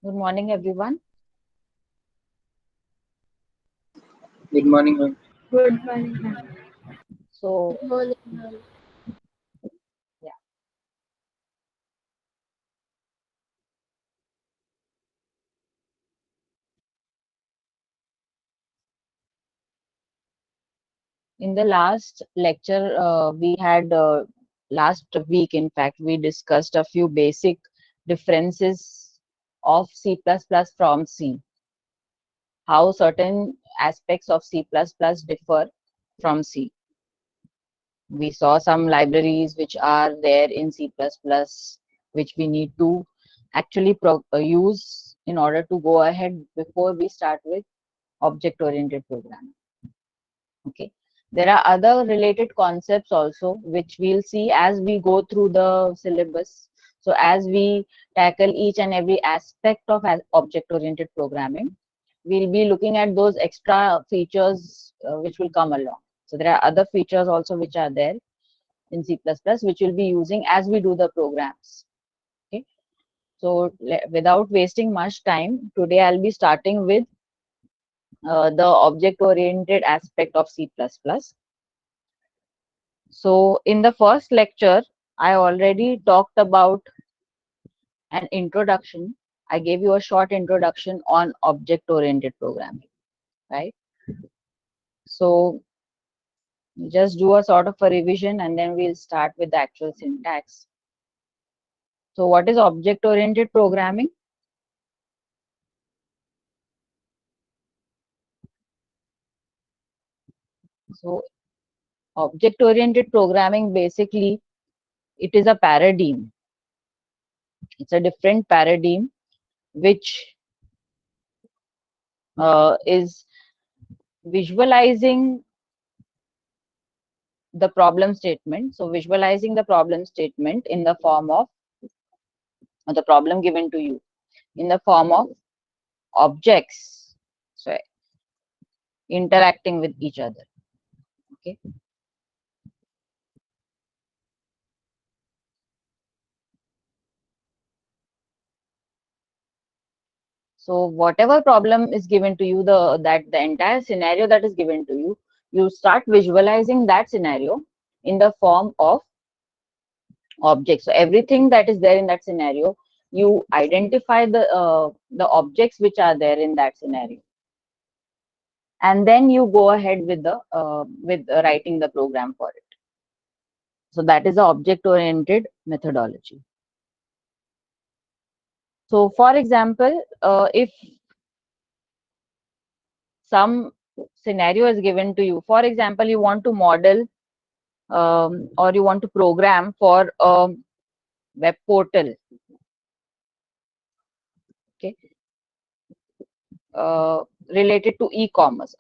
Good morning, everyone. Good morning, ma'am. Good morning, ma'am. So, Good morning, ma'am. yeah, in the last lecture, we had last week, in fact, we discussed a few basic differences of C++ from C, how certain aspects of C++ differ from C. We saw some libraries which are there in C++, which we need to actually use in order to go ahead before we start with object-oriented programming. Okay. There are other related concepts also, which we'll see as we go through the syllabus. So as we tackle each and every aspect of object-oriented programming, we'll be looking at those extra features which will come along. So there are other features also which are there in C++, which we'll be using as we do the programs. Okay. So without wasting much time, today I'll be starting with the object-oriented aspect of C++. So in the first lecture, I already talked about an introduction. I gave you a short introduction on object-oriented programming, right? So just do a sort of a revision and then we'll start with the actual syntax. So what is object-oriented programming? So object-oriented programming, basically, it is a paradigm. It's a different paradigm which is visualizing the problem statement. So visualizing the problem statement in the form of the problem given to you in the form of objects. So interacting with each other. Okay. So whatever problem is given to you, the entire scenario that is given to you, you start visualizing that scenario in the form of objects. So everything that is there in that scenario, you identify the objects which are there in that scenario, and then you go ahead with the writing the program for it. So that is the object oriented methodology. So for example, if some scenario is given to you, for example, you want to model or you want to program for a web portal, okay, related to e-commerce,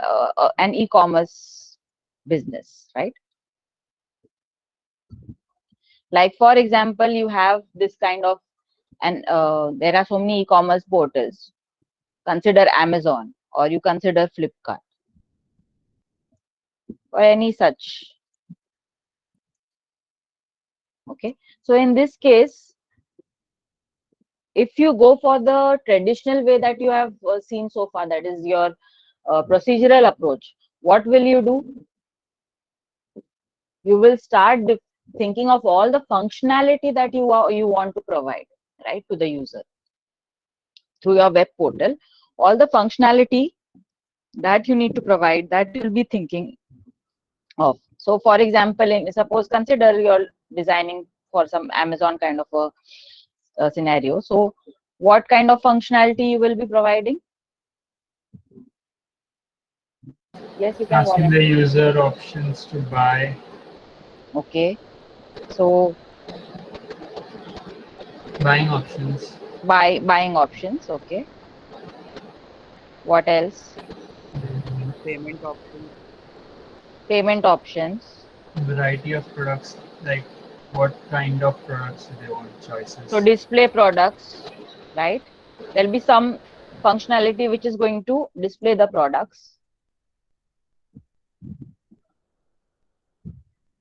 an e-commerce business, right? Like for example, you have this kind of, and there are so many e-commerce portals. Consider Amazon, or you consider Flipkart, or any such. Okay. So in this case, if you go for the traditional way that you have seen so far, that is your procedural approach, what will you do? You will start thinking of all the functionality that you want to provide, right, to the user through your web portal. All the functionality that you need to provide, that you'll be thinking of. So for example, suppose consider you're designing for some Amazon kind of a scenario. So what kind of functionality you will be providing? Yes, you can Asking the volunteer. user options to buy, Okay. So buying options, buying options. Okay. What else? payment options, Payment options. variety of products, like what kind of products do they want So choices. display products, right? There'll be some functionality which is going to display the products,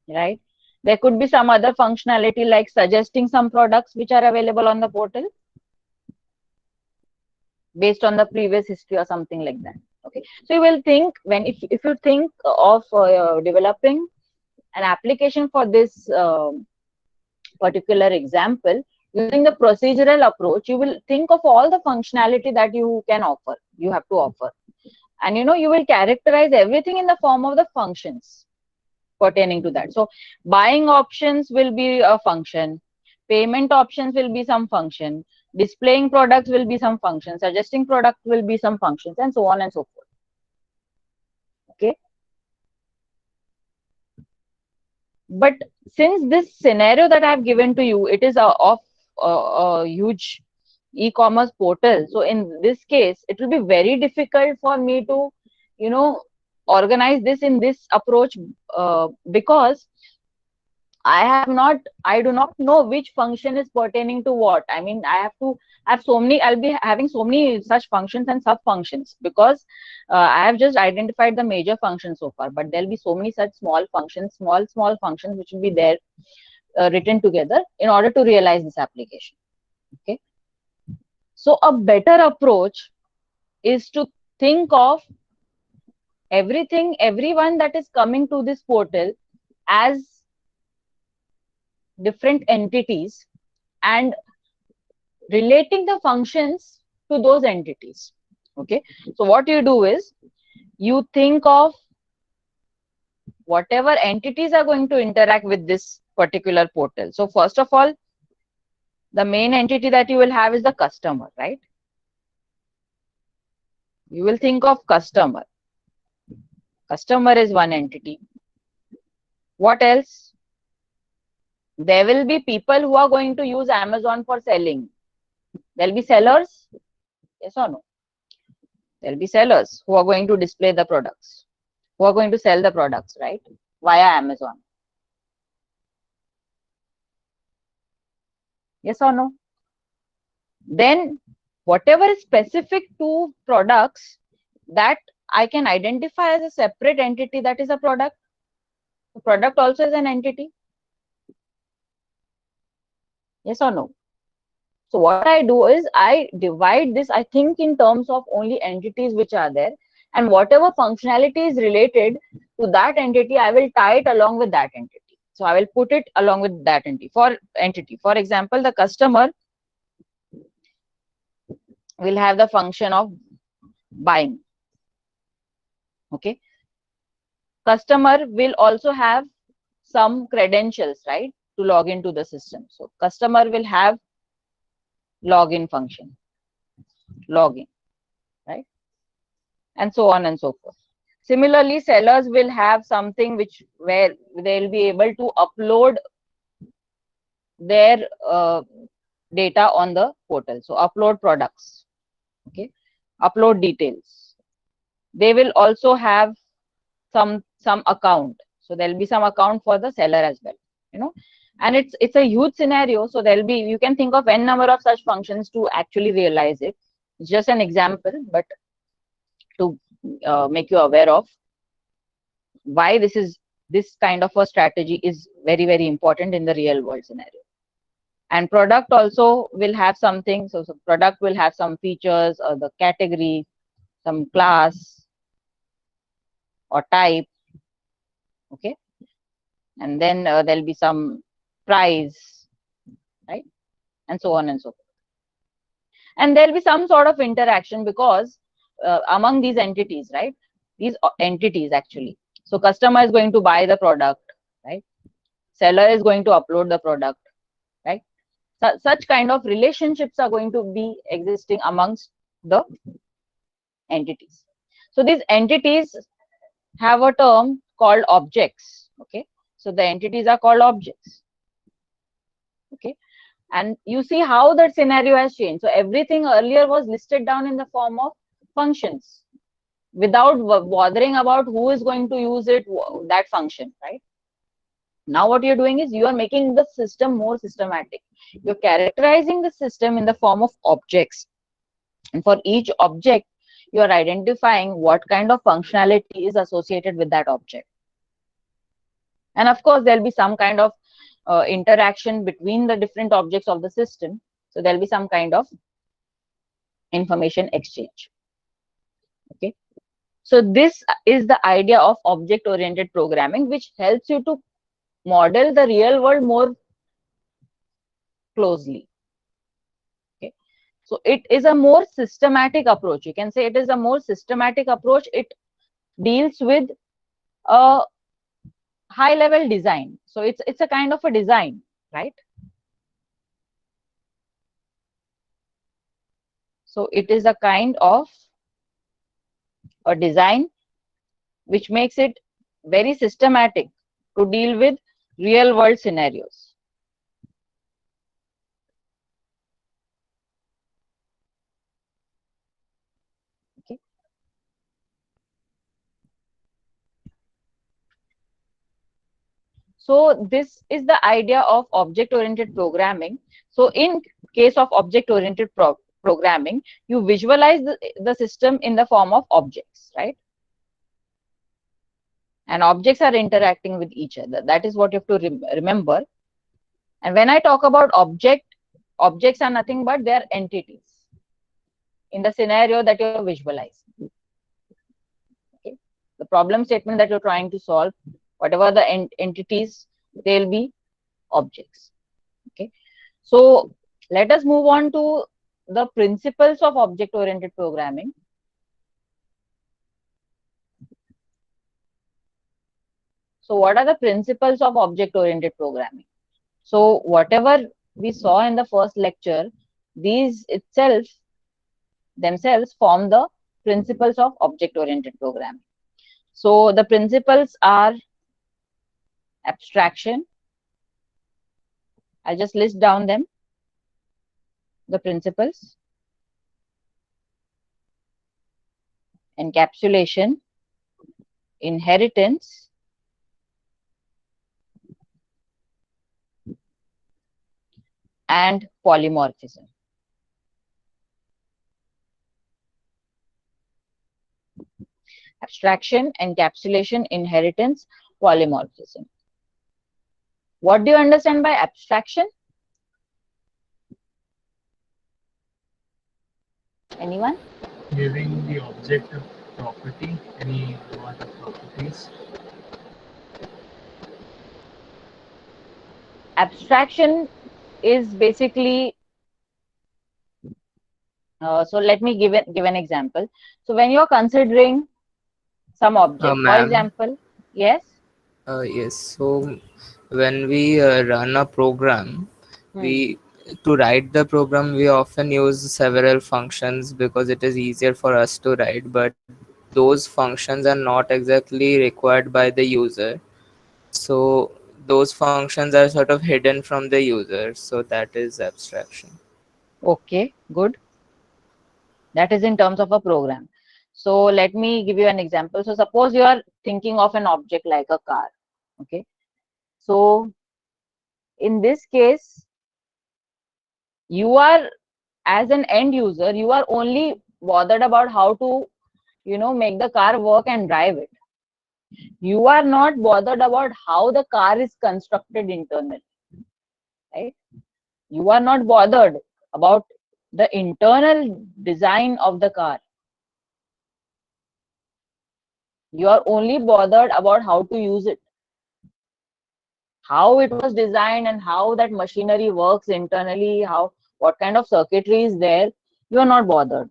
right? There could be some other functionality like suggesting some products which are available on the portal. based on the previous history or something like that. Okay, so you will think when if you think of developing an application for this particular example using the procedural approach, you will think of all the functionality that you can offer, you have to offer, and you will characterize everything in the form of the functions pertaining to that. So buying options will be a function, payment options will be some function, displaying products will be some function, suggesting product will be some functions, and so on and so forth. Okay, but since this scenario that I have given to you, it is of a huge e-commerce portal, so in this case it will be very difficult for me to you know organize this in this approach, because I do not know which function is pertaining to what. I mean, I have to have so many, I'll be having so many such functions and sub functions, because I have just identified the major functions so far, but there'll be so many such small functions, small functions which will be there written together in order to realize this application. Okay. So a better approach is to think of everyone that is coming to this portal as different entities and relating the functions to those entities. Okay, so what you do is you think of whatever entities are going to interact with this particular portal. So first of all, the main entity that you will have is the customer, right? You will think of customer. Customer is one entity. What else? There will be people who are going to use Amazon for selling. There'll be sellers, yes or no? There'll be sellers who are going to display the products, who are going to sell the products, right, via Amazon. Yes or no? Then whatever is specific to products that I can identify as a separate entity, that is a product. The product also is an entity. Yes or no? So what I do is I divide this, I think in terms of only entities which are there, and whatever functionality is related to that entity, I will tie it along with that entity. So I will put it along with that entity. For example, the customer will have the function of buying. Okay. Customer will also have some credentials, right, to log into the system. So customer will have login function, login, right, and so on and so forth. Similarly, sellers will have something where they'll be able to upload their data on the portal. So upload products, okay, upload details. They will also have some account. So there'll be some account for the seller as well, and it's a huge scenario. So there'll be, you can think of n number of such functions to actually realize it. It's just an example, but to make you aware of why this kind of a strategy is very, very important in the real world scenario. And product also will have something. So product will have some features, or the category, some class or type. Okay, and then there'll be some price, right, and so on and so forth. And there'll be some sort of interaction, because among these entities, right, these entities actually, so customer is going to buy the product, right, seller is going to upload the product, right. Such kind of relationships are going to be existing amongst the entities. So these entities have a term called objects. Okay, so the entities are called objects. Okay, and you see how that scenario has changed. So everything earlier was listed down in the form of functions without bothering about who is going to use it, that function, right? Now what you're doing is you are making the system more systematic. You're characterizing the system in the form of objects, and for each object you are identifying what kind of functionality is associated with that object. And of course there'll be some kind of interaction between the different objects of the system. So there'll be some kind of information exchange. Okay, so this is the idea of object oriented programming, which helps you to model the real world more closely. Okay, so it is a more systematic approach. You can say it is a more systematic approach. It deals with a high level design. So it's a kind of a design, right? So it is a kind of a design which makes it very systematic to deal with real world scenarios. Okay. So this is the idea of object oriented programming. So in case of object oriented programming, you visualize the system in the form of objects, right? And objects are interacting with each other. That is what you have to remember. And when I talk about objects are nothing but they are entities in the scenario that you're visualizing. Okay. The problem statement that you're trying to solve, whatever the entities, they'll be objects. Okay. So let us move on to the principles of object oriented programming. So what are the principles of object oriented programming? So whatever we saw in the first lecture, these themselves form the principles of object oriented programming. So the principles are abstraction. I'll just list down them. The principles: encapsulation, inheritance, and polymorphism. Abstraction, encapsulation, inheritance, polymorphism. What do you understand by abstraction? Anyone? Giving the object a property, any amount of properties. Abstraction is basically, so let me give an example. So when you're considering some object, for Ma'am, example, yes. yes. So when we run a program, Hmm. we to write the program we often use several functions because it is easier for us to write. But those functions are not exactly required by the user. So those functions are sort of hidden from the user. So that is abstraction. Okay, good. That is in terms of a program. So let me give you an example. So suppose you are thinking of an object like a car. Okay. So in this case, you are, as an end user, you are only bothered about how to, make the car work and drive it. You are not bothered about how the car is constructed internally, right? You are not bothered about the internal design of the car. You are only bothered about how to use it, how it was designed and how that machinery works internally, what kind of circuitry is there. You are not bothered.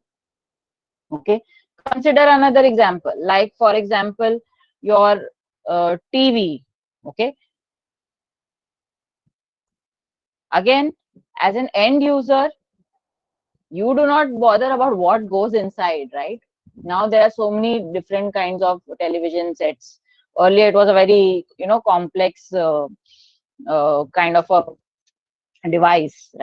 Okay. Consider another example, like for example, your TV. Okay. Again, as an end user, you do not bother about what goes inside, right? Now there are so many different kinds of television sets. Earlier it was a very, complex kind of a device,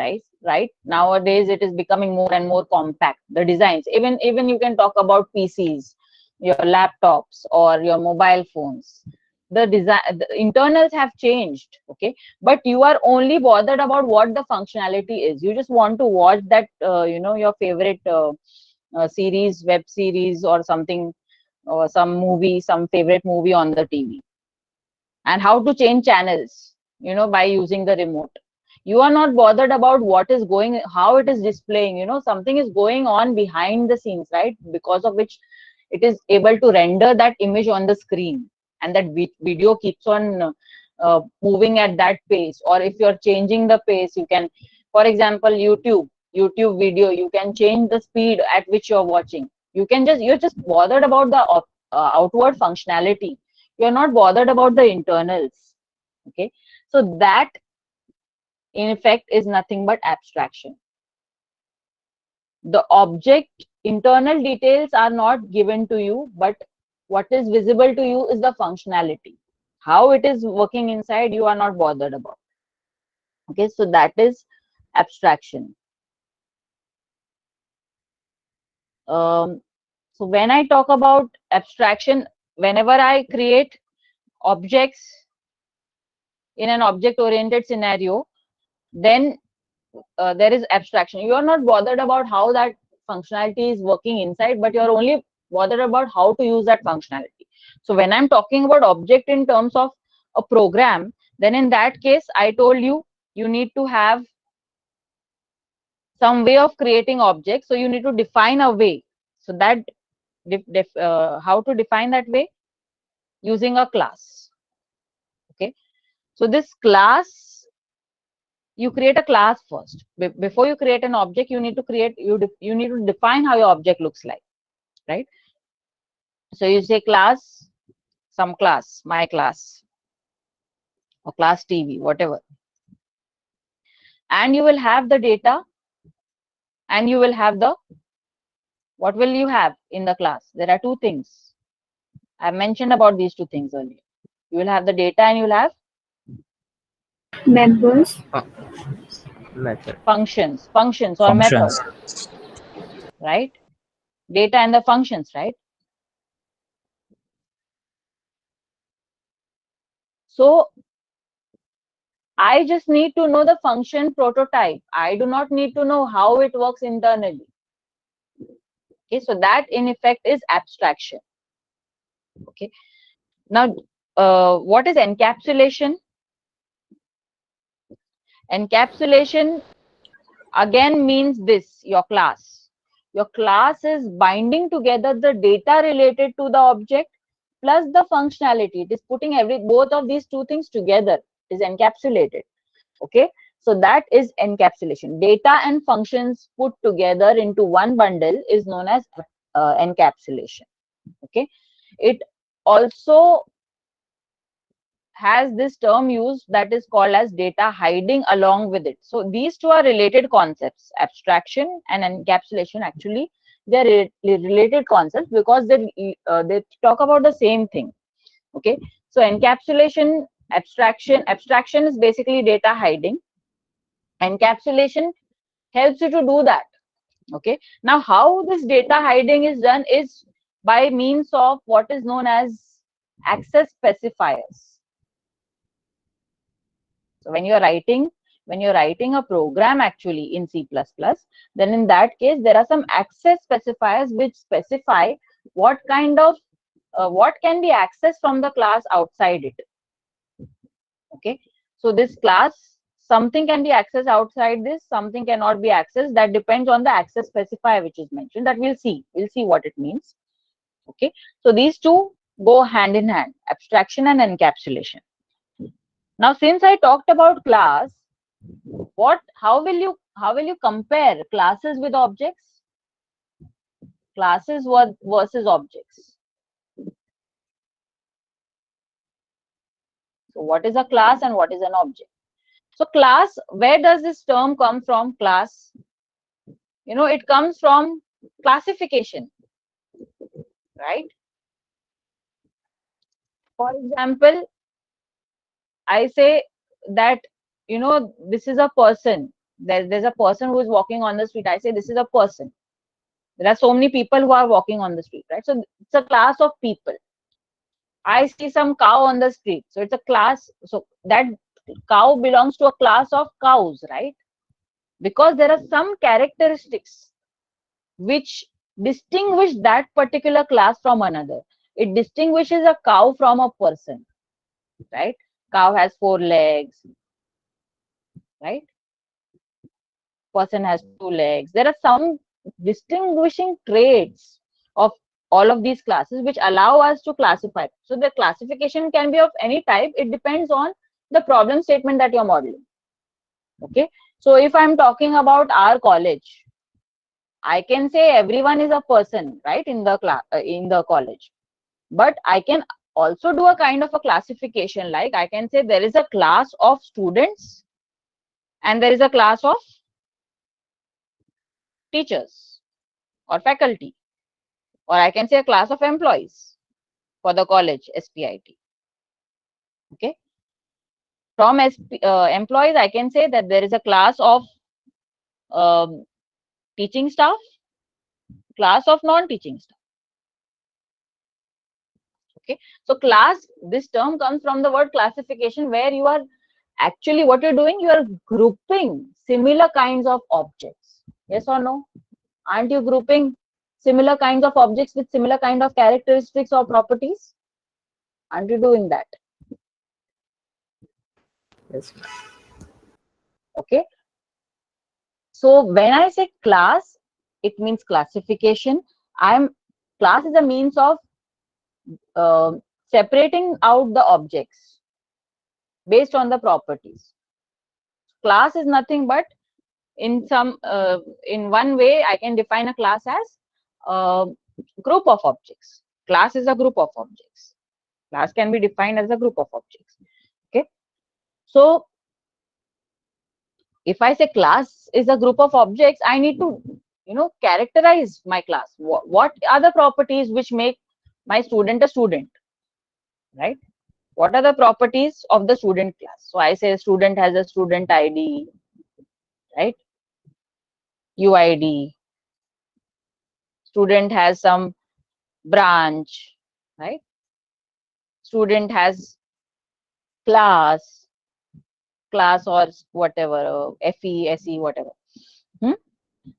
right? Nowadays it is becoming more and more compact. The designs, even you can talk about PCs, your laptops or your mobile phones. The design, the internals have changed. Okay, but you are only bothered about what the functionality is. You just want to watch that, your favorite series, web series or something, or some movie, some favorite movie on the TV, and how to change channels, by using the remote. You are not bothered about what is going, how it is displaying. You know, something is going on behind the scenes, right? Because of which it is able to render that image on the screen, and that video keeps on moving at that pace. Or if you're changing the pace, you can, for example, YouTube video, you can change the speed at which you're watching. You're just bothered about the outward functionality. You're not bothered about the internals. Okay, so that in effect is nothing but abstraction. The object internal details are not given to you, but what is visible to you is the functionality. How it is working inside, you are not bothered about. Okay, so that is abstraction. So when I talk about abstraction, whenever I create objects in an object oriented scenario, then there is abstraction. You are not bothered about how that functionality is working inside, but you're only bothered about how to use that functionality. So when I'm talking about object in terms of a program, then in that case, I told you, you need to have some way of creating objects. So you need to define a way. So that how to define that way? Using a class. Okay. So this class, you create a class first. Before you create an object, you need to you need to define how your object looks like, right? So you say class, some class, my class, or class TV, whatever. And you will have the data, and you will have the, what will you have in the class? There are two things. I mentioned about these two things earlier. You will have the data, and you will have Members. Method. functions or Functions. methods, right? Data and the functions, right? So I just need to know the function prototype. I do not need to know how it works internally. Okay, so that in effect is abstraction. Okay, now what is encapsulation? Encapsulation again means this: your class. Your class is binding together the data related to the object plus the functionality. It is putting both of these two things together. It is encapsulated. Okay, so that is encapsulation. Data and functions put together into one bundle is known as encapsulation. Okay, it also has this term used that is called as data hiding along with it. So these two are related concepts. Abstraction and encapsulation, actually they are related concepts because they talk about the same thing. Okay, so encapsulation, abstraction is basically data hiding. Encapsulation helps you to do that. Okay, now how this data hiding is done is by means of what is known as access specifiers. So when you're writing a program actually in C++, then in that case there are some access specifiers which specify what kind of what can be accessed from the class outside it. Okay, so this class, something can be accessed outside this, something cannot be accessed. That depends on the access specifier which is mentioned. That we'll see what it means. Okay, so these two go hand in hand, abstraction and encapsulation. Now since I talked about class, how will you compare classes with objects? Classes versus objects. So what is a class and what is an object? So class, where does this term come from? Class, you know, it comes from classification, right? For example, I say that, you know, this is a person. There's a person who is walking on the street. I say this is a person. There are so many people who are walking on the street, right? So it's a class of people. I see some cow on the street. So it's a class. So that cow belongs to a class of cows, right? Because there are some characteristics which distinguish that particular class from another. It distinguishes a cow from a person, right? Cow has 4 legs, right? person has 2 legs. There are some distinguishing traits of all of these classes which allow us to classify. So the classification can be of any type. It depends on the problem statement that you're modeling. Okay. So if I'm talking about our college, I can say everyone is a person, right, in the class, in the college. But I can also do a kind of a classification, like I can say there is a class of students and there is a class of teachers or faculty, or I can say a class of employees for the college SPIT. Okay. From employees, I can say that there is a class of teaching staff, class of non-teaching staff. Okay. So class, this term comes from the word classification, where you are actually, what you're doing, you are grouping similar kinds of objects. Yes or no? Aren't you grouping similar kinds of objects with similar kind of characteristics or properties? Aren't you doing that? Yes. Okay. So when I say class, it means classification. Class is a means of separating out the objects based on the properties. Class is nothing but, in one way, I can define a class as a group of objects. Class is a group of objects. Class can be defined as a group of objects. Okay. So if I say class is a group of objects, I need to, characterize my class. What are the properties which make my student a student, right? What are the properties of the student class? So I say student has a student ID, right? UID. Student has some branch, right? Student has class or whatever, FE, SE, whatever.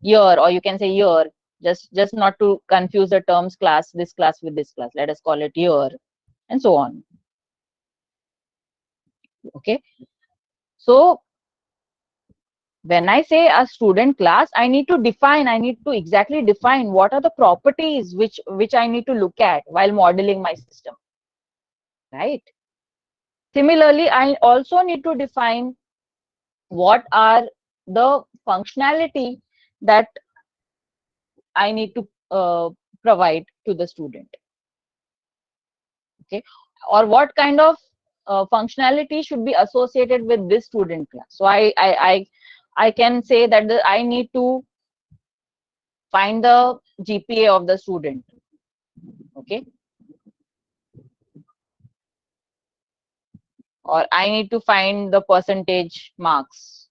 Year, or you can say year, just not to confuse the terms class, this class with this class. Let us call it year, and so on. Okay. So when I say a student class, I need to exactly define what are the properties which I need to look at while modeling my system, right? Similarly, I also need to define what are the functionality that I need to provide to the student. Okay. Or what kind of functionality should be associated with this student class. So I can say that I need to find the GPA of the student. Okay. Or I need to find the percentage marks.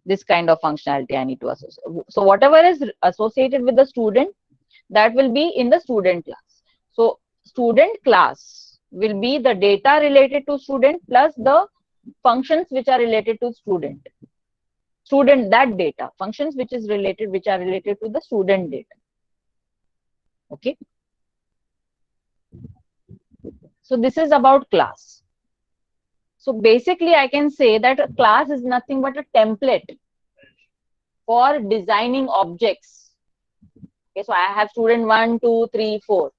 This kind of functionality I need to associate. So whatever is associated with the student, that will be in the student class. So student class will be the data related to student plus the functions which are related to student. That data, functions which are related to the student data. Okay. So this is about class. So basically I can say that a class is nothing but a template for designing objects. Okay, so I have student 1, 2, 3, 4.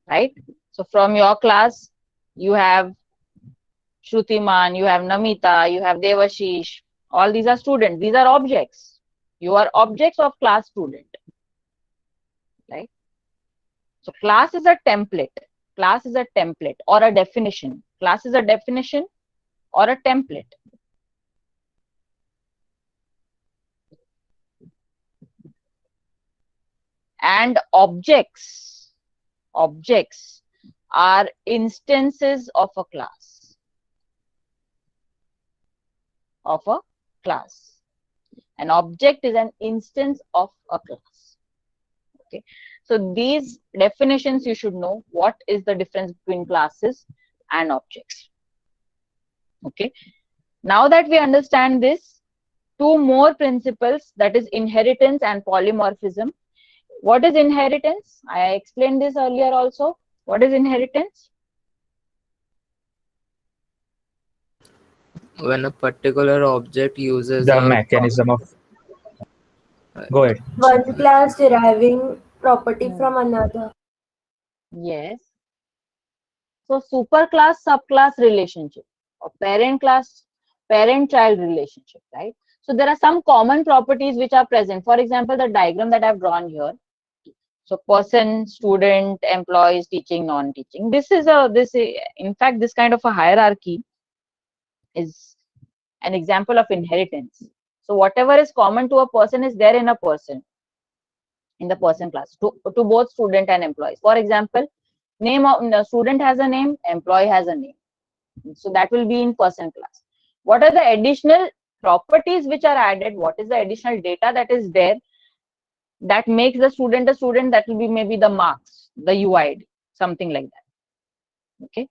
Right? So from your class, you have Shrutiman, you have Namita, you have Devashish. All these are students. These are objects. You are objects of class student. Right? So class is a template. Class is a template or a definition. Class is a definition or a template. And objects are instances of a class. An object is an instance of a class. Okay. So these definitions you should know. What is the difference between classes and objects? Okay. Now that we understand this, two more principles, that is inheritance and polymorphism. What is inheritance? I explained this earlier also. What is inheritance? when a particular object uses The a mechanism of. Go ahead. One class deriving property Hmm. from another. Yes. So superclass subclass relationship or parent child relationship, right? So there are some common properties which are present. For example, the diagram that I've drawn here. So person, student, employees, teaching, non-teaching. In fact, this kind of a hierarchy is an example of inheritance. So whatever is common to a person is there in a person, in the person class, to both student and employees. For example, name of the student has a name, employee has a name. So that will be in person class. What are the additional properties which are added? What is the additional data that is there that makes the student a student? That will be maybe the marks, the UID, something like that. Okay.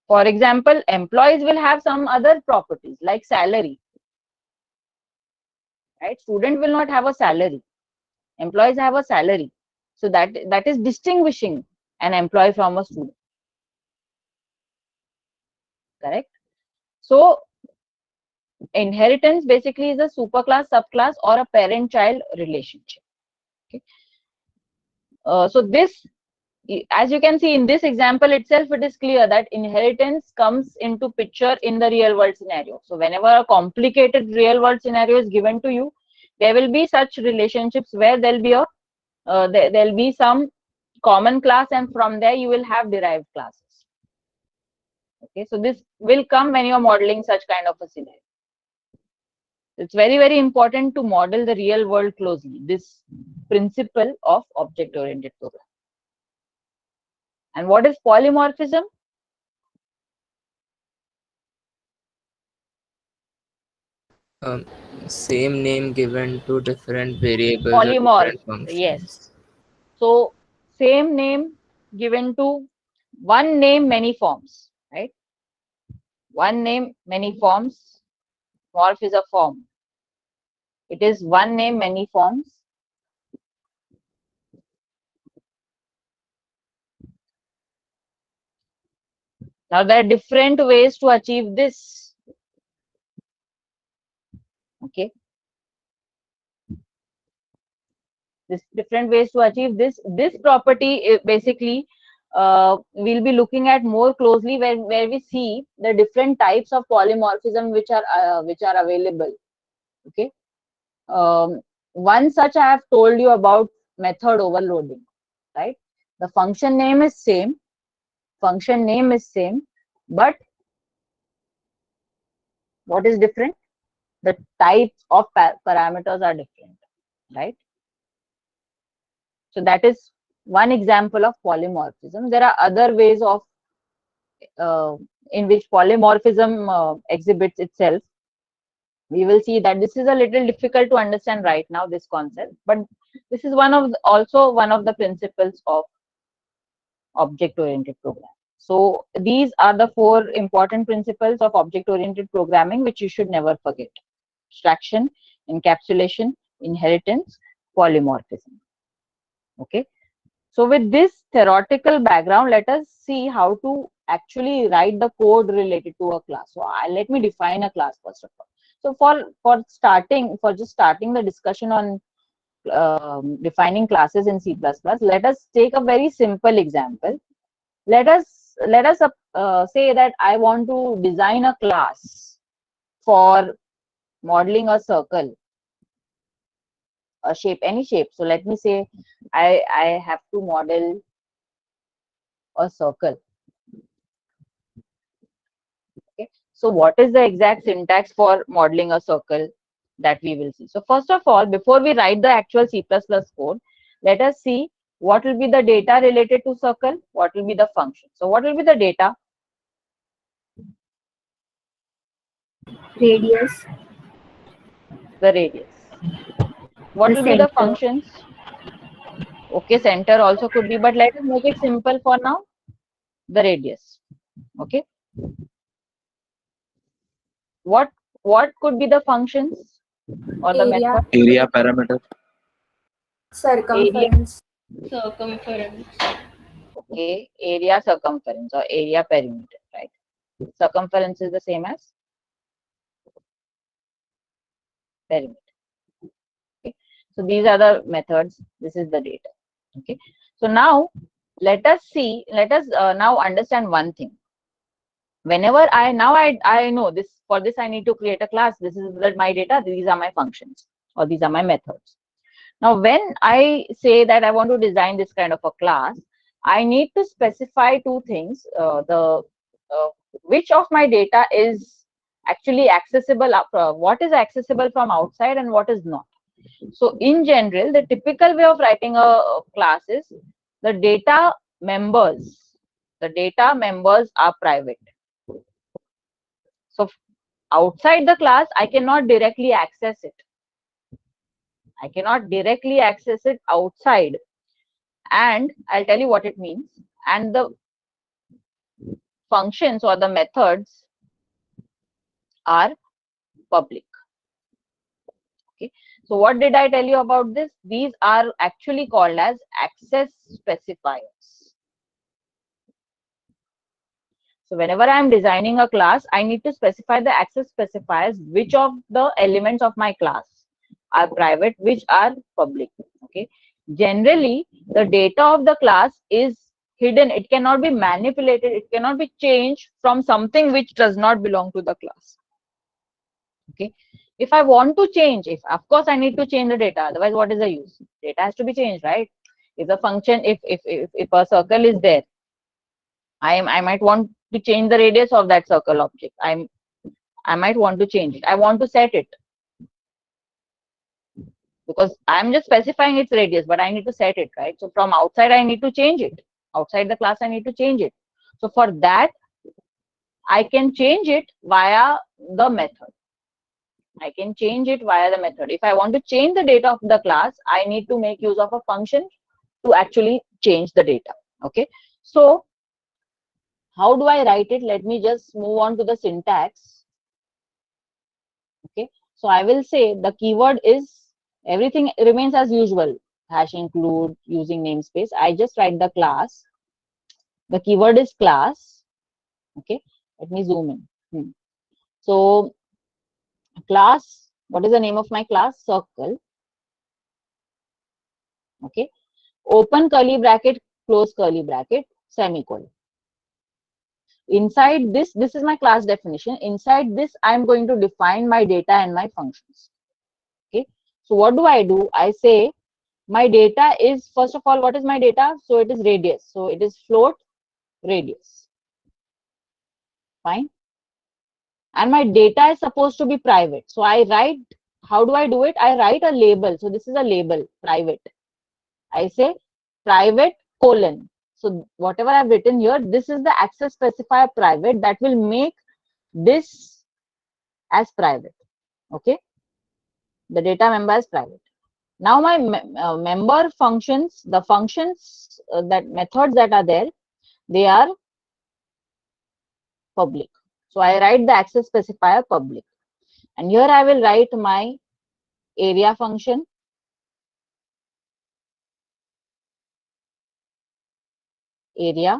For example, employees will have some other properties like salary. Right? Student will not have a salary. Employees have a salary. So that is distinguishing an employee from a student. Correct? So inheritance basically is a superclass, subclass, or a parent-child relationship. Okay. So this, as you can see in this example itself, it is clear that inheritance comes into picture in the real world scenario. So whenever a complicated real world scenario is given to you, there will be such relationships where there'll be there'll be some common class, and from there you will have derived classes. Okay, so this will come when you are modeling such kind of a scenario. It's very, very important to model the real world closely, this principle of object-oriented programming. And what is polymorphism? Same name given to different variables or Polymorph, different yes. functions. So same name given to one name, many forms, right? One name, many forms. Morph is a form. It is one name, many forms. Now there are different ways to achieve this. Okay. This different ways to achieve this. This property basically we'll be looking at more closely where we see the different types of polymorphism which are available. Okay. One such I have told you about, method overloading, right? The function name is same, but what is different? The types of parameters are different, right? So that is one example of polymorphism. There are other ways of in which polymorphism exhibits itself. We will see that this is a little difficult to understand right now, this concept, but this is also one of the principles of object-oriented programming. So these are the four important principles of object-oriented programming which you should never forget: abstraction, encapsulation, inheritance, polymorphism. Okay. So with this theoretical background, let us see how to actually write the code related to a class. So let me define a class first of all. So for just starting the discussion on defining classes in C++, let us take a very simple example. Let us say that I want to design a class for modeling a circle, a shape, any shape. So let me say I have to model a circle. Okay. So what is the exact syntax for modeling a circle that we will see? So first of all, before we write the actual C++ code, let us see what will be the data related to circle, what will be the function. So what will be the data? Radius, The radius. What the will be the center, functions? Okay, center also could be, but let us make it simple for now. The radius. Okay. What could be the functions or the area, method? Area parameter. Area. circumference, Okay, area circumference or area perimeter, right? Circumference is the same as perimeter. Okay, so these are the methods. This is the data. Okay, so now let us now understand one thing. Whenever I know this, for this I need to create a class. This is my data. These are my functions, or these are my methods. Now, when I say that I want to design this kind of a class, I need to specify two things: which of my data is actually accessible, what is accessible from outside and what is not. So, in general, the typical way of writing a class is the data members. The data members are private. So, outside the class, I cannot directly access it. I cannot directly access it outside. And I'll tell you what it means. And the functions or the methods are public. Okay. So what did I tell you about this? These are actually called as access specifiers. So whenever I am designing a class, I need to specify the access specifiers, which of the elements of my class are private, which are public. Okay. Generally, the data of the class is hidden. It cannot be manipulated. It cannot be changed from something which does not belong to the class. Okay. If I want to change, if of course I need to change the data, otherwise what is the use? Data has to be changed, right? If the function, if a circle is there, I might want to change the radius of that circle object. I might want to change it. I want to set it, because I'm just specifying its radius, but I need to set it, right? So from outside, I need to change it. Outside the class, I need to change it. So for that, I can change it via the method. I can change it via the method. If I want to change the data of the class, I need to make use of a function to actually change the data. Okay. So how do I write it? Let me just move on to the syntax. Okay. So I will say the keyword is, everything remains as usual. Hash include, using namespace. I just write the class. The keyword is class. Okay. Let me zoom in. So class, what is the name of my class? Circle. Okay. Open curly bracket, close curly bracket, semicolon. Inside this is my class definition. Inside this, I'm going to define my data and my functions. Okay. So what do? I say my data is, first of all, what is my data? So it is radius. So it is float radius. Fine. And my data is supposed to be private. So I write, how do I do it? I write a label. So this is a label, private. I say private colon. So whatever I've written here, this is the access specifier private that will make this as private. Okay. The data member is private. Now my member functions, the functions, that methods that are there, they are public. So I write the access specifier public. And here I will write my area function. Area.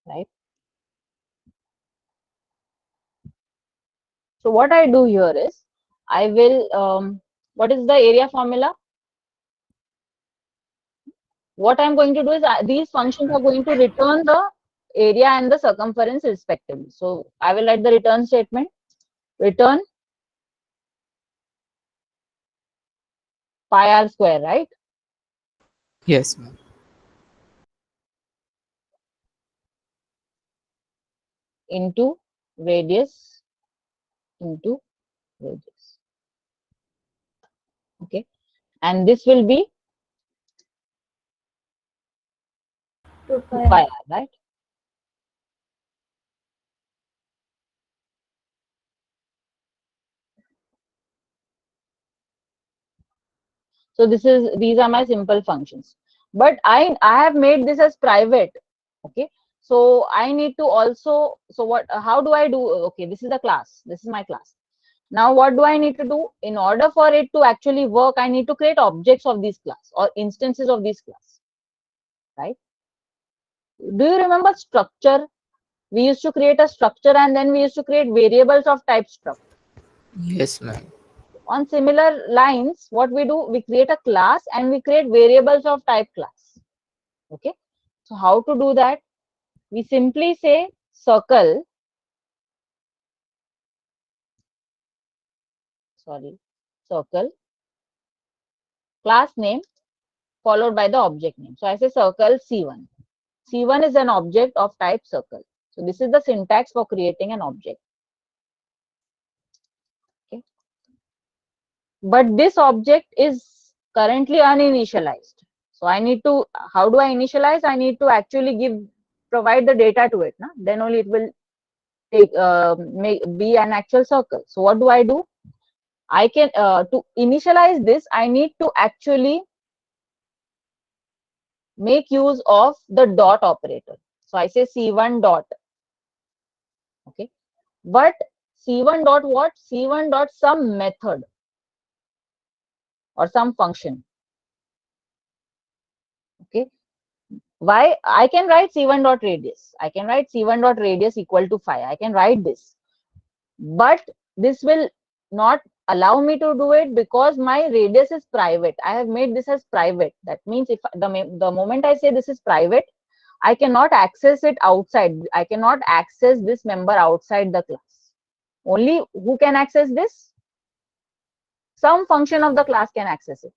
Right. So what I do here is, I will, what is the area formula? What I'm going to do is, these functions are going to return the area and the circumference respectively. So I will write the return statement. Return pi r square, right? Yes, ma'am. Into radius into radius. Okay. And this will be 2 pi pi. r, right? So these are my simple functions. But I have made this as private. Okay. So I need to also, so what, how do I do? Okay, this is the class. This is my class. Now what do I need to do? In order for it to actually work, I need to create objects of this class or instances of this class, right? Do you remember structure? We used to create a structure and then we used to create variables of type struct. Yes, ma'am. On similar lines, what we do, we create a class and we create variables of type class. Okay. So how to do that? We simply say circle, circle, class name followed by the object name. So I say circle C1. C1 is an object of type circle. So this is the syntax for creating an object. Okay. But this object is currently uninitialized. So I need to, how do I initialize? I need to actually provide the data to it. Then only it will take, be an actual circle. So what do? I can, to initialize this, I need to actually make use of the dot operator. So I say C1 dot. Okay. But C1 dot what? C1 dot some method or some function. Okay. Why? I can write C1 dot radius. I can write C1 dot radius equal to 5. I can write this. But this will not allow me to do it because my radius is private. I have made this as private. That means if the moment I say this is private, I cannot access it outside. I cannot access this member outside the class. Only who can access this? Some function of the class can access it.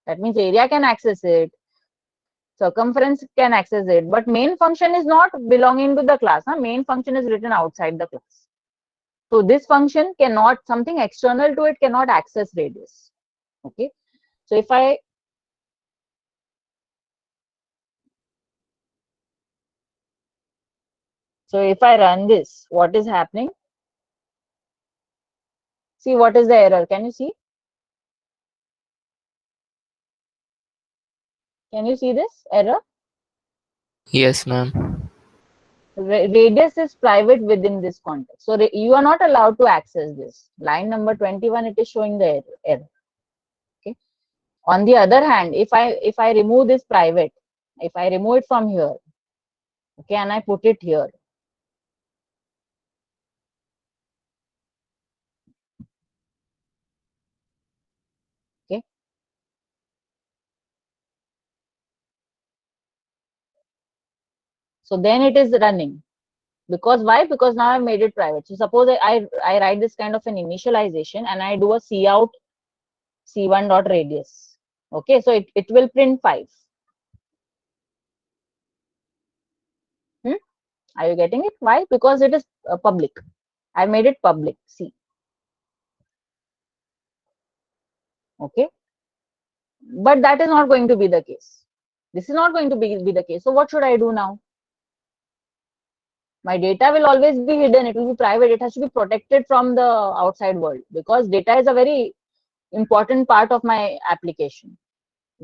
That means area can access it, circumference can access it, but main function is not belonging to the class. Main function is written outside the class. So this function cannot, something external to it cannot access radius. Okay. So if I run this, what is happening? See what is the error? Can you see? Can you see this error? Yes, ma'am. Radius is private within this context. So you are not allowed to access this. Line number 21, it is showing the error. Okay. On the other hand, if I remove this private, if I remove it from here, okay, and I put it here, okay, so then it is running. Because why? Because now I've made it private. So suppose I write this kind of an initialization and I do a cout C1 dot radius. Okay, so it will print 5. Are you getting it? Why? Because it is public. I made it public. See. Okay. But that is not going to be the case. This is not going to be the case. So what should I do now? My data will always be hidden. It will be private. It has to be protected from the outside world because data is a very important part of my application.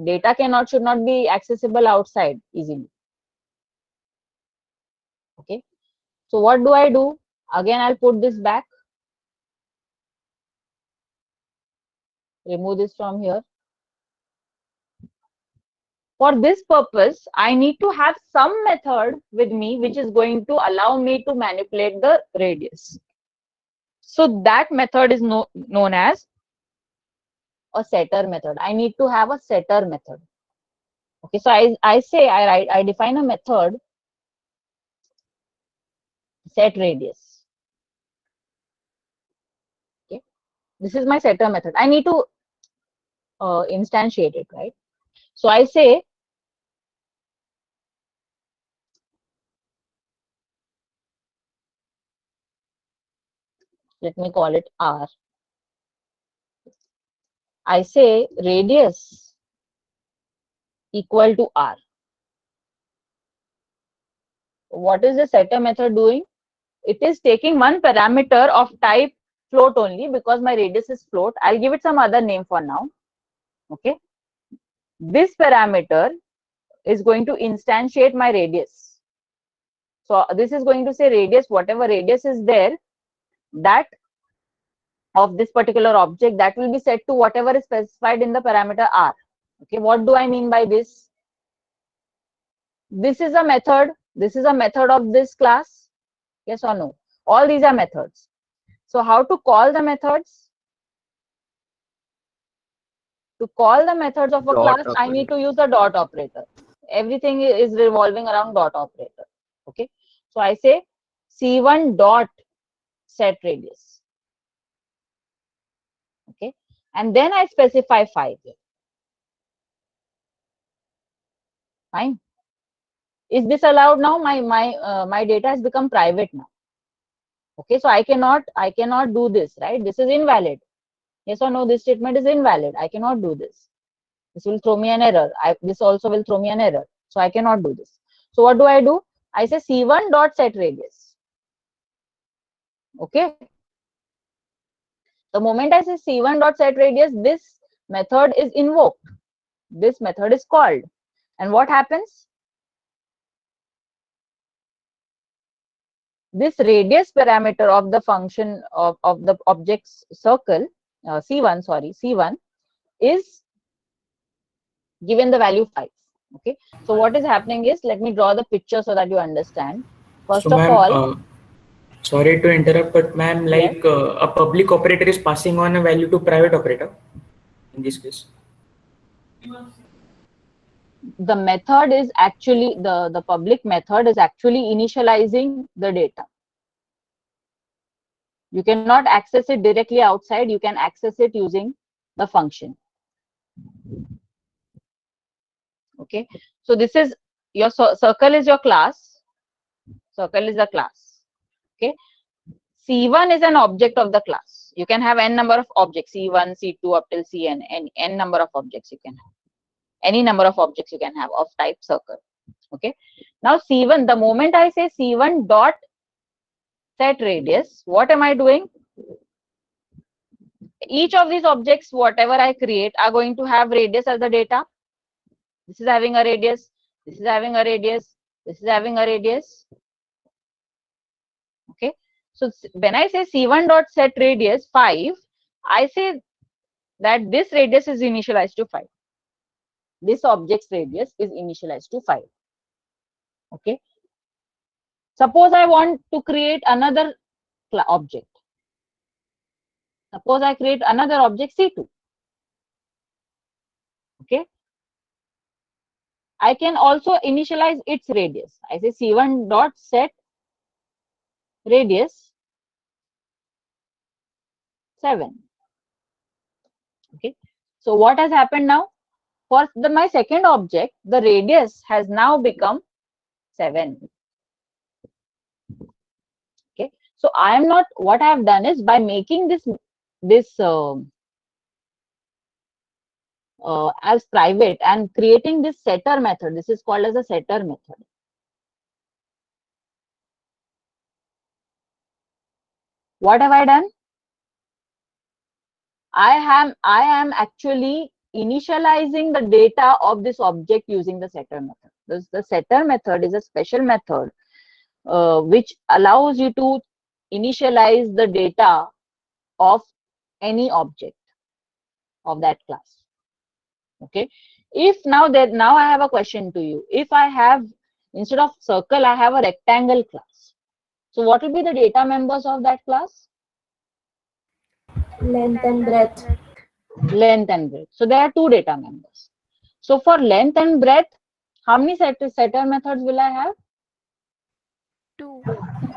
Data should not be accessible outside easily. Okay. So what do I do? Again, I'll put this back. Remove this from here. For this purpose, I need to have some method with me which is going to allow me to manipulate the radius. So that method is known as a setter method. I need to have a setter method. Okay, so I define a method set radius. Okay, this is my setter method. I need to instantiate it, right? So I say let me call it R. I say radius equal to R. What is the setter method doing? It is taking one parameter of type float only because my radius is float. I'll give it some other name for now. Okay. This parameter is going to instantiate my radius. So this is going to say radius, whatever radius is there, that of this particular object, that will be set to whatever is specified in the parameter r. Okay, what do I mean by this? This is a method. This is a method of this class. Yes or no? All these are methods. So how to call the methods? To call the methods of a Dot class, I need operator. to use the dot operator. Everything is revolving around dot operator. Okay. So I say C1 dot set radius. Okay. And then I specify 5 here. Fine. Is this allowed now? My data has become private now. Okay. So I cannot do this, right? This is invalid. Yes or no? This statement is invalid. I cannot do this. This will throw me an error. This also will throw me an error. So I cannot do this. So what do? I say C1 dot set radius. Okay. The moment I say C1 dot set radius, this method is invoked. This method is called. And what happens? This radius parameter of the function of the object's circle, C1 is given the value 5. Okay. So what is happening is, let me draw the picture so that you understand. First So of ma'am, all, sorry to interrupt, but ma'am, yes, like a public operator is passing on a value to private operator in this case. the method is actually, the public method is actually initializing the data. You cannot access it directly outside. You can access it using the function. Okay. So this is your circle is your class. Circle is a class. Okay. C1 is an object of the class. You can have n number of objects, C1, C2 up till Cn, and n number of objects you can have. Any number of objects you can have of type circle. Okay. Now C1, the moment I say C1 dot set radius, what am I doing? Each of these objects, whatever I create, are going to have radius as the data. This is having a radius. This is having a radius. This is having a radius. Okay. So when I say C1 dot set radius 5, I say that this radius is initialized to 5. This object's radius is initialized to 5. Okay. Suppose I want to create another object. Suppose I create another object C2. Okay. I can also initialize its radius. I say C1 dot set radius 7. Okay. So what has happened now? For my second object, the radius has now become 7. Okay. So I am not, what I have done is, by making this as private and creating this setter method. This is called as a setter method. What have I done? I am actually initializing the data of this object using the setter method. The setter method is a special method which allows you to initialize the data of any object of that class. Okay. If now I have a question to you. If I have, instead of circle, I have a rectangle class. So what will be the data members of that class? Length and breadth. Length and breadth. So there are two data members. So for length and breadth, how many setter methods will I have? Two.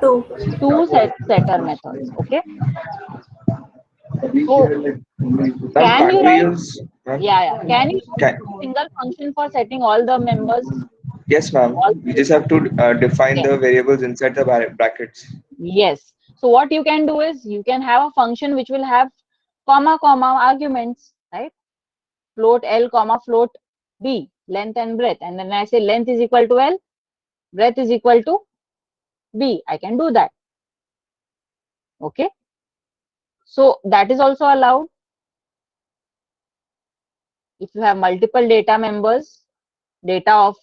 Two setter methods. Okay. So can you write? Yeah. Can you write a single function for setting all the members? Yes, ma'am. You just have to define the variables inside the brackets. Yes. So what you can do is, you can have a function which will have comma arguments, right? Float L comma float B, length and breadth. And then I say length is equal to L, breadth is equal to B. I can do that. Okay. So that is also allowed. If you have multiple data members, data of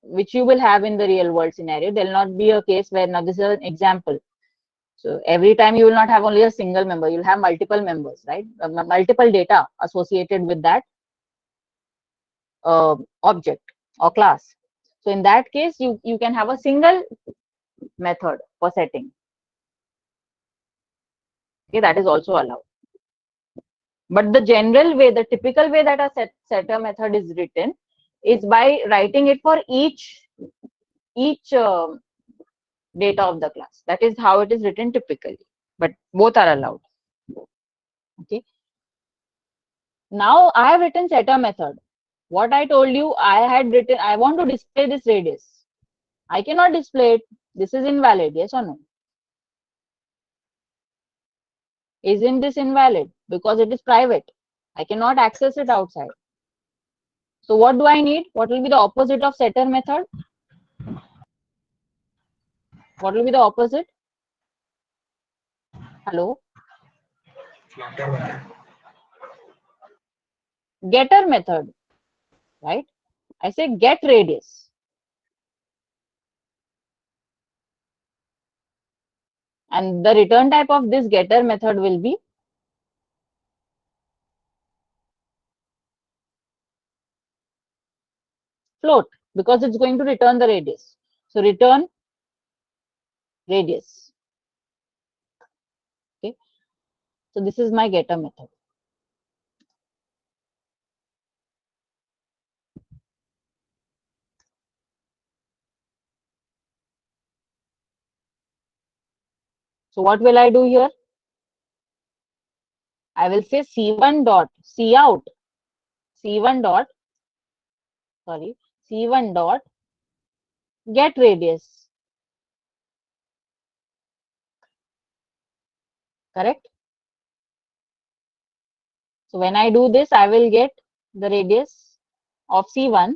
which you will have in the real world scenario, there will not be a case where, now this is an example. So every time you will not have only a single member, you'll have multiple members, right? Multiple data associated with that object or class. So in that case, you can have a single method for setting. Okay, that is also allowed. But the general way, the typical way that a setter method is written is by writing it for each data of the class. That is how it is written typically. But both are allowed. Okay. Now I have written setter method. What I told you, I had written, I want to display this radius. I cannot display it. This is invalid. Yes or no? Isn't this invalid? Because it is private. I cannot access it outside. So what do I need? What will be the opposite of setter method? What will be the opposite? Hello? Getter method, right? I say get radius. And the return type of this getter method will be float, because it's going to return the radius. So return radius. Okay. So this is my getter method. So what will I do here? I will say C1 dot Cout, C1 dot, sorry, C1 dot get radius. Correct? So when I do this, I will get the radius of C1.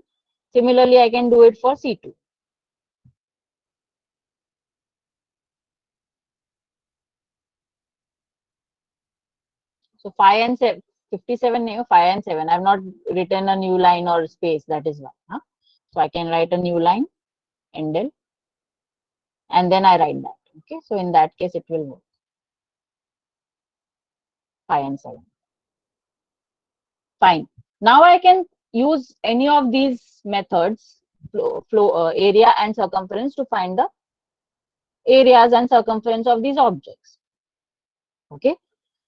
Similarly, I can do it for C2. So 5 and 7, 57, 5 and 7. I have not written a new line or space. That is why. Huh? So I can write a new line, endl, and then I write that. Okay. So in that case, it will work. 5 and 7. Fine. Now I can use any of these methods, area and circumference, to find the areas and circumference of these objects. Okay.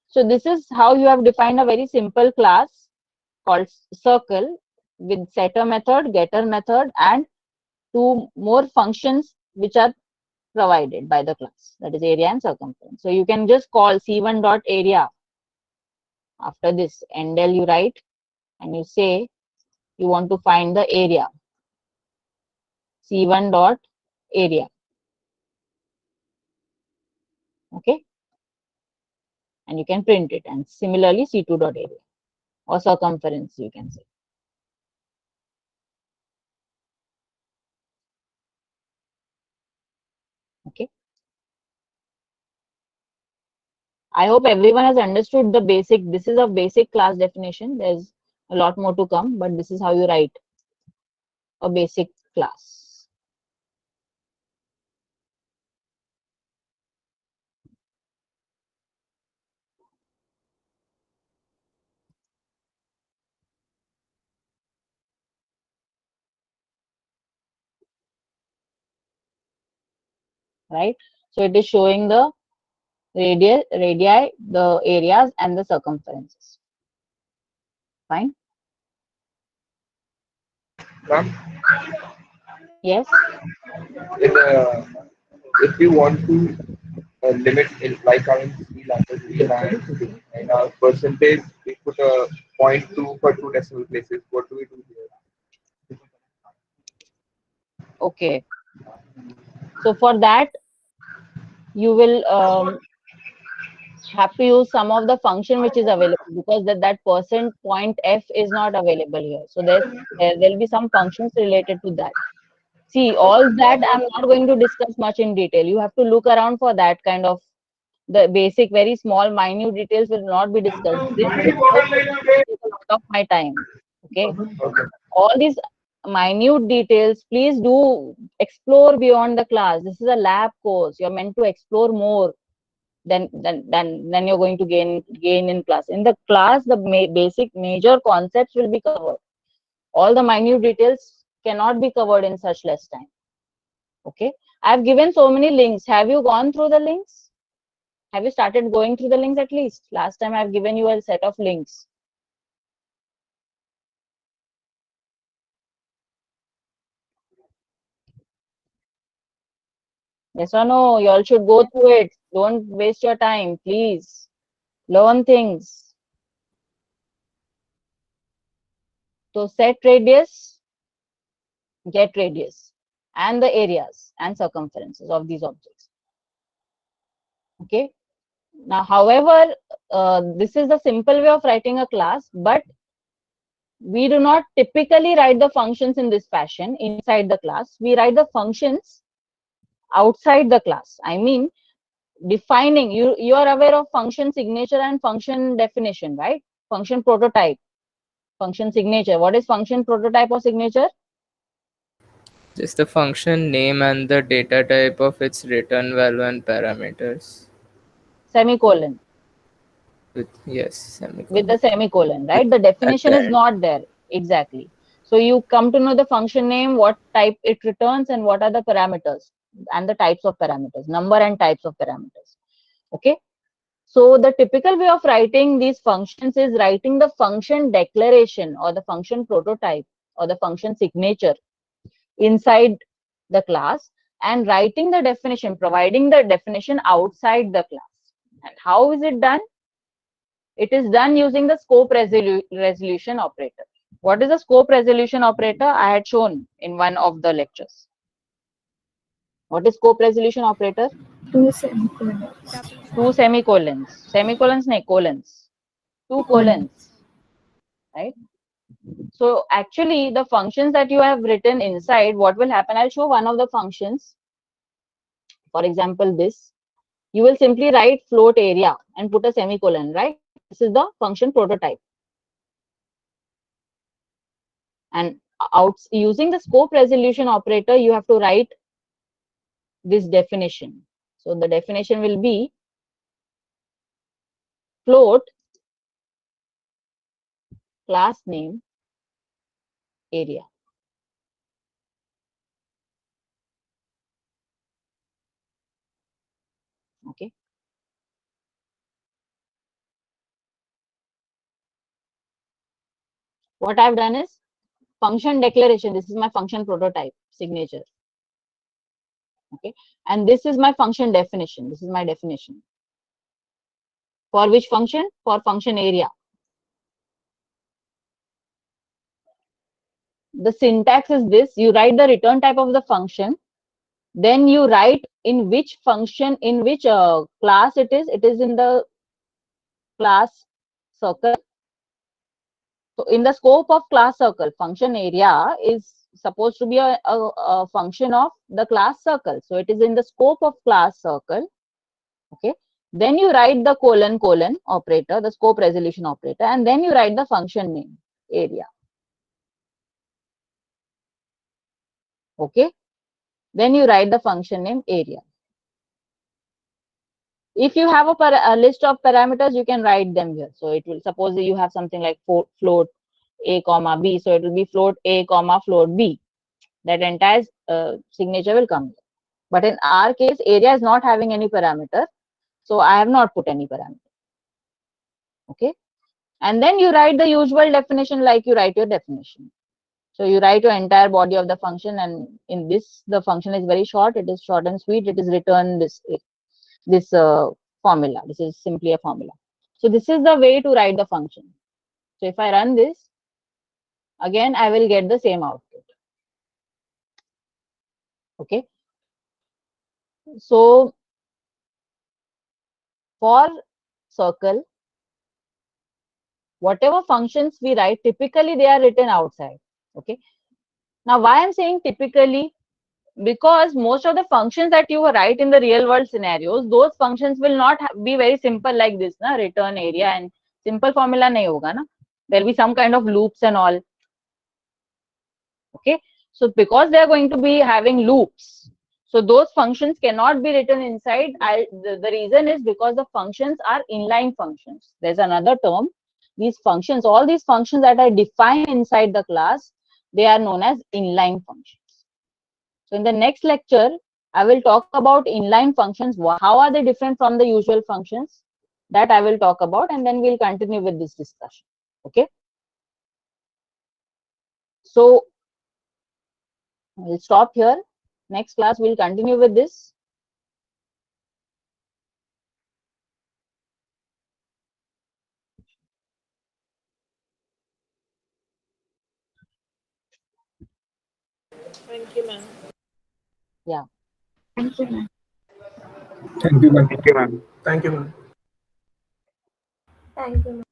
So this is how you have defined a very simple class called circle with setter method, getter method, and two more functions which are provided by the class, that is area and circumference. So you can just call C1 dot area. After this, endl you write and you say you want to find the area. C1 dot area. Okay. And you can print it, and similarly C2 dot area or circumference you can say. Okay. I hope everyone has understood the basic. This is a basic class definition. There's a lot more to come, but this is how you write a basic class. Right? So it is showing the radii, the areas, and the circumferences. Fine. Ma'am, Yes. If we want to limit in like our C language, and our percentage, we put a 0.2 for two decimal places. What do we do here? Okay. So for that, you will have to use some of the function which is available, because that percent point f is not available here. So there will be some functions related to that. See, all that I'm not going to discuss much in detail. You have to look around for that kind of the basic, very small, minute details will not be discussed. This also takes a lot of my time. Okay. All these minute details, please do explore beyond the class. This is a lab course. You're meant to explore more. then you're going to gain in class. In the class, the basic major concepts will be covered. All the minute details cannot be covered in such less time. Okay, I've given so many links. Have you gone through the links? Have you started going through the links at least? Last time I've given you a set of links. Yes or no? You all should go through it. Don't waste your time, please. Learn things. So set radius, get radius, and the areas and circumferences of these objects. Okay. Now, however, this is the simple way of writing a class, but we do not typically write the functions in this fashion inside the class. We write the functions outside the class. I mean, defining, you are aware of function signature and function definition, right? Function prototype, function signature. What is function prototype or signature? Just the function name and the data type of its return value and parameters. Semicolon. With semicolon. With the semicolon, right? The definition is not there. Exactly. So you come to know the function name, what type it returns, and what are the parameters and the types of parameters, number and types of parameters. Okay. So the typical way of writing these functions is writing the function declaration or the function prototype or the function signature inside the class and writing the definition, providing the definition outside the class. And how is it done? It is done using the scope resolution operator. What is the scope resolution operator? I had shown in one of the lectures. What is scope resolution operator? 2 semicolons. Two semicolons. Semicolons, no, colons. Two colons. Right? So actually, the functions that you have written inside, what will happen? I'll show one of the functions. For example, this. You will simply write float area and put a semicolon, right? This is the function prototype. And using the scope resolution operator, you have to write this definition. So the definition will be float class name area. Okay. What I've done is function declaration. This is my function prototype signature. Okay. And this is my function definition. This is my definition. For which function? For function area. The syntax is this. You write the return type of the function. Then you write in which function, in which class it is. It is in the class circle. So in the scope of class circle, function area is supposed to be a function of the class circle. So it is in the scope of class circle. Okay. Then you write the colon operator, the scope resolution operator, and then you write the function name area. Okay. Then you write the function name area. If you have a list of parameters, you can write them here. So it will, suppose you have something like float a comma b, so it will be float a comma float b. That entire signature will come here. But in our case, area is not having any parameter, so I have not put any parameter. Okay. And then you write the usual definition like you write your definition. So you write your entire body of the function, and in this, the function is very short. It is short and sweet. It is written this formula. This is simply a formula. So this is the way to write the function. So if I run this, again, I will get the same output. Okay. So for circle, whatever functions we write, typically they are written outside. Okay. Now, why I'm saying typically? Because most of the functions that you write in the real world scenarios, those functions will not be very simple like this, na? Return area and simple formula nahi hoga, na? There will be some kind of loops and all. Okay. So because they are going to be having loops, So those functions cannot be written inside. The reason is because the functions are inline functions. There's another term. These functions, all these functions that I define inside the class, they are known as inline functions. So in the next lecture, I will talk about inline functions. How are they different from the usual functions? That I will talk about, and then we'll continue with this discussion. Okay. So we'll stop here. Next class, we'll continue with this. Thank you, ma'am. Yeah. Thank you, ma'am. Thank you, ma'am. Thank you, ma'am. Thank you, ma'am.